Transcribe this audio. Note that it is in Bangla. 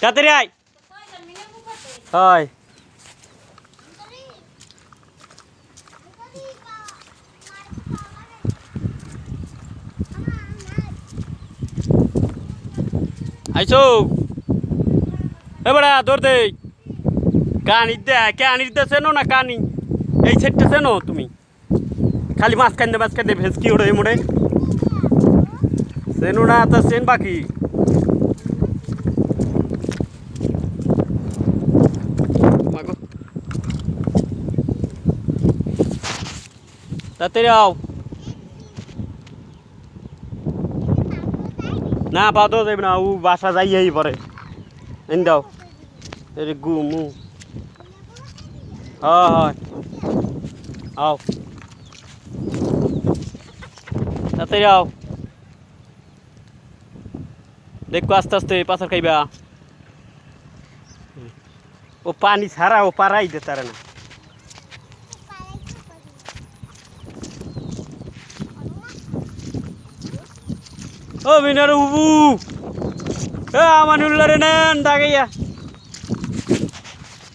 তাড়াতাড়ি আয় হয় আইসো এবারে দৌড় দে কানি দে চেনো না কানি এই সেটটা চেনো তুমি খালি মাঝখান দিয়ে ভেসকি ওড়ে মোড়ে চেনো না তো চেন বাকি মাগো তাড়াতাড়ি আও না পাও তো যাবে না ও বাসা যাইয়েই পরে এনে দাও এর গুমু হয় হয় আও তাড়াতাড়ি আও দেখো আস্তে আস্তে পাথর খাইবা ও পানি ছাড়া ও পারাই দে তারে না ও মিনার উবু এ আমানুল্লাহ রে নেন দাগাইয়া